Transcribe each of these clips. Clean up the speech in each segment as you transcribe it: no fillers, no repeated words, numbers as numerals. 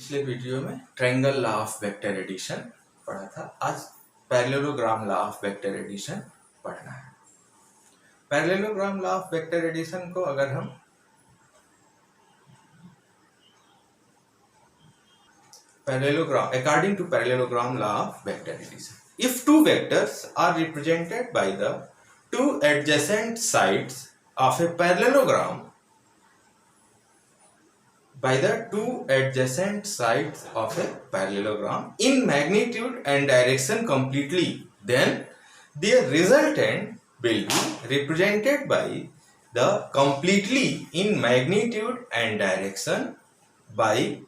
पिछले वीडियो में triangle law of vector addition पढ़ा था। आज parallelogram law of vector addition पढ़ना है। Parallelogram law of vector addition को अगर हम according to parallelogram law of vector addition, if two vectors are represented by the two adjacent sides of a parallelogram in magnitude and direction completely, then their resultant will be represented by the completely in magnitude and direction by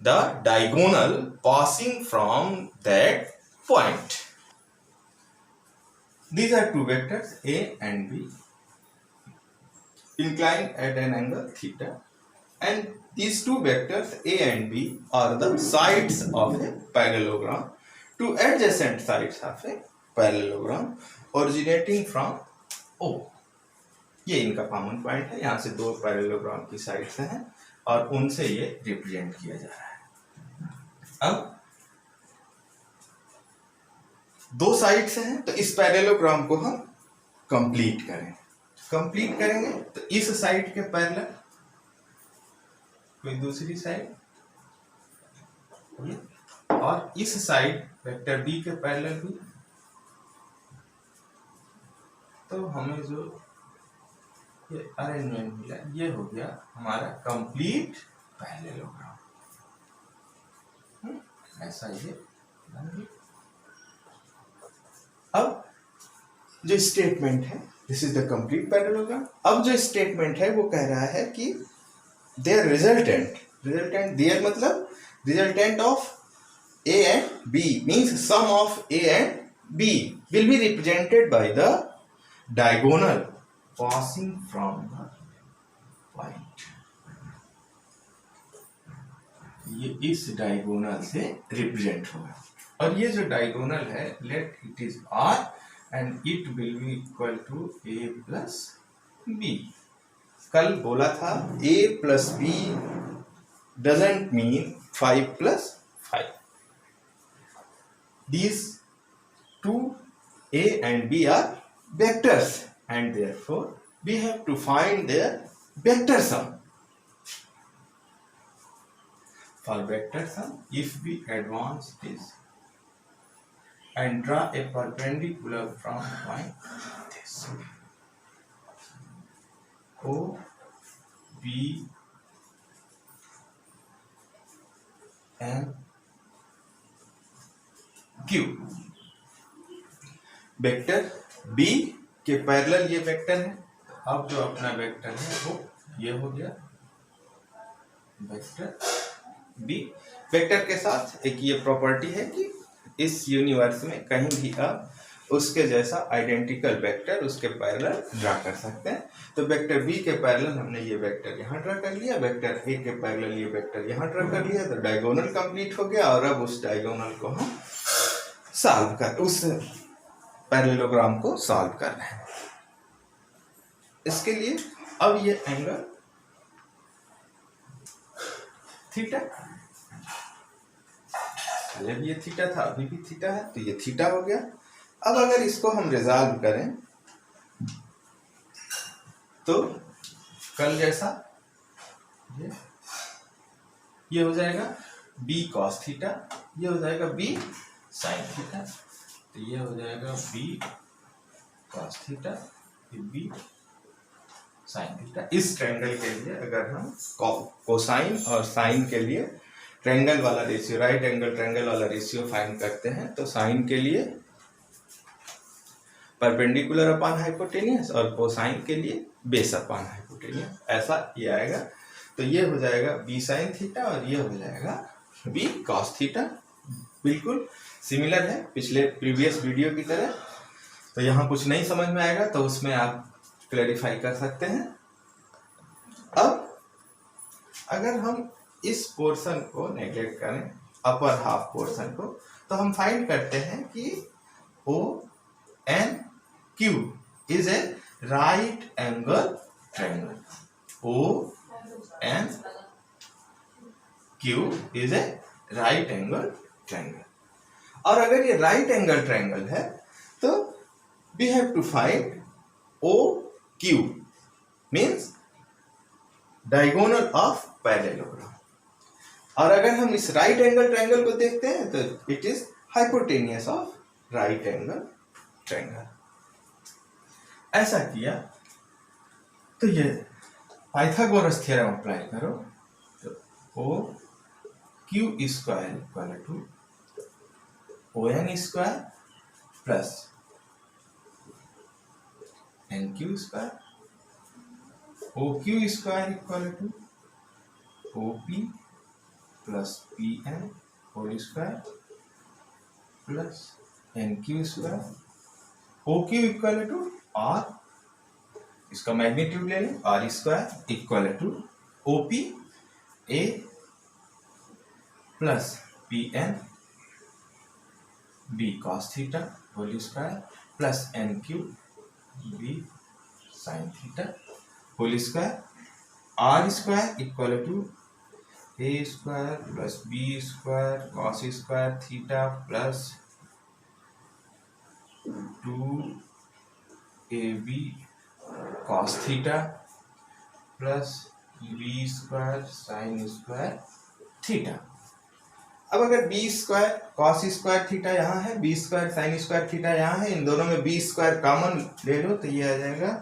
the diagonal passing from that point. These are two vectors A and B inclined at an angle theta, and these two vectors A and B are the sides of a parallelogram, two adjacent sides of a parallelogram originating from O. ये इनका common point है। यहाँ से दो parallelogram की sides हैं और उनसे ये रिप्रेजेंट किया जा रहा है। अब दो साइड्स हैं तो इस पैरेललोग्राम को हम कंप्लीट करेंगे तो इस साइड के पैरेलल कोई दूसरी साइड और इस साइड वेक्टर बी के पैरेलल भी, तो हमें जो ये अरेंजमेंट मिला ये हो गया हमारा कंप्लीट पैरेललोग्राम। ऐसा ये। अब जो स्टेटमेंट है, this is the complete parallelogram. अब जो स्टेटमेंट है वो कह रहा है कि देयर रिजल्टेंट देयर मतलब resultant of A and B means sum of A and B will be represented by the diagonal passing from the point. ये इस डायगोनल से रिप्रेजेंट होगा और ये जो डायगोनल है let it is R and it will be equal to A plus B. कल बोला था A plus B doesn't mean 5 plus 5. These two A and B are vectors and therefore we have to find their vector sum. For vector sum, if we advance this and draw a perpendicular from point this O B and Q, vector B के parallel ये vector है। अब जो अपना vector है वो ये हो गया वेक्टर B। वेक्टर के साथ एक ये प्रॉपर्टी है कि इस यूनिवर्स में कहीं भी आप उसके जैसा आइडेंटिकल वेक्टर उसके पैरेलल ड्रा कर सकते हैं। तो वेक्टर B के पैरेलल हमने ये वेक्टर यहाँ ड्रा कर लिया, वेक्टर A के पैरेलल ये वेक्टर यहाँ ड्रा कर लिया, तो डायगोनल कंप्लीट हो गया। और अब उस डायगोनल को हम सॉल्व कर उस पैरेललोग्राम को सॉल्व कर रहे हैं। इसके लिए अब ये एंगल थीटा, पहले भी ये थीटा था अभी भी थीटा है तो ये थीटा हो गया। अब अगर इसको हम रिजॉल्व करें तो कल जैसा ये हो जाएगा B cos थीटा, ये हो जाएगा B sin थीटा, तो ये हो जाएगा B cos थीटा, ये B sin थीटा। इस ट्रायंगल के लिए अगर हम कोसाइन और साइन के लिए ट्रायंगल वाला रेशियो, राइट एंगल ट्रायंगल वाला रेशियो फाइंड करते हैं तो साइन के लिए परपेंडिकुलर अपॉन हाइपोटेनियस और कोसाइन के लिए बेस अपॉन हाइपोटेनियस, ऐसा ये आएगा। तो ये हो जाएगा B sin थीटा और ये हो जाएगा B cos थीटा। बिल्कुल सिमिलर है पिछले प्रीवियस वीडियो की तरह। तो यहाँ कुछ नहीं समझ में आएगा तो उसमें आप क्लैरिफाई कर सकते हैं। अब अगर हम इस पोर्शन को नेगलेक्ट करें, अपर हाफ पोर्शन को, तो हम फाइंड करते हैं कि ONQ is a right angle triangle. ONQ Q is a right angle triangle. और अगर ये right angle triangle है तो we have to find OQ means diagonal of parallelogram. और अगर हम इस right angle triangle को देखते हैं तो it is hypotenuse of right angle triangle. ऐसा किया तो ये पाइथागोरस थ्योरम अप्लाई करो तो O Q square equal to O N square plus N Q square O Q square equal to O P plus P N whole square plus N Q square O Q equal to R, इसका magnitude ले लें, R square equal to O P A plus P N B cos theta whole square plus N Q B sine theta whole square, R square equal to A square plus B square cos square theta plus 2ab cos theta plus B square sine square theta. अब अगर B square cos square theta यहाँ है, B square sine square theta यहाँ है, इन दोनों में B square common ले लो तो ये आ जाएगा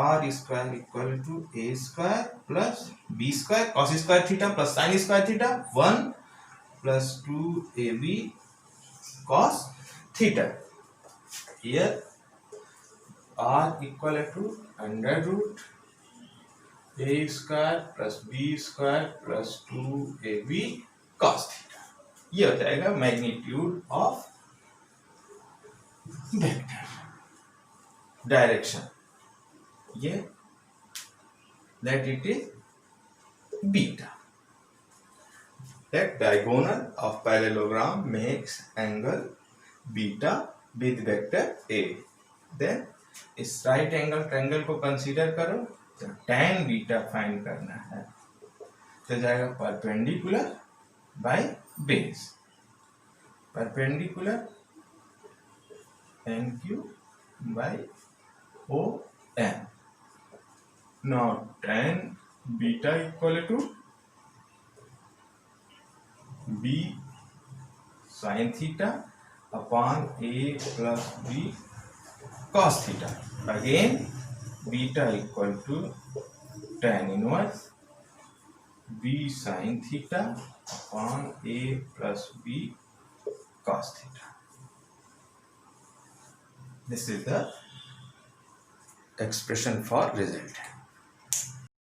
R square equal to A square plus B square cos square theta plus sine square theta 1 plus 2ab cos theta. Here r equal to under root a square plus b square plus 2ab cos theta. ये हो जाएगा magnitude of vector direction, ये that it is beta. That diagonal of parallelogram makes angle beta with vector a. Then इस right angle triangle को consider करो तो tan beta find करना है तो जाएगा perpendicular by base, perpendicular N Q by O N. Now tan beta equal to B sine theta upon a plus b cos theta. Again beta equal to tan inverse b sin theta upon a plus b cos theta. This is the expression for result.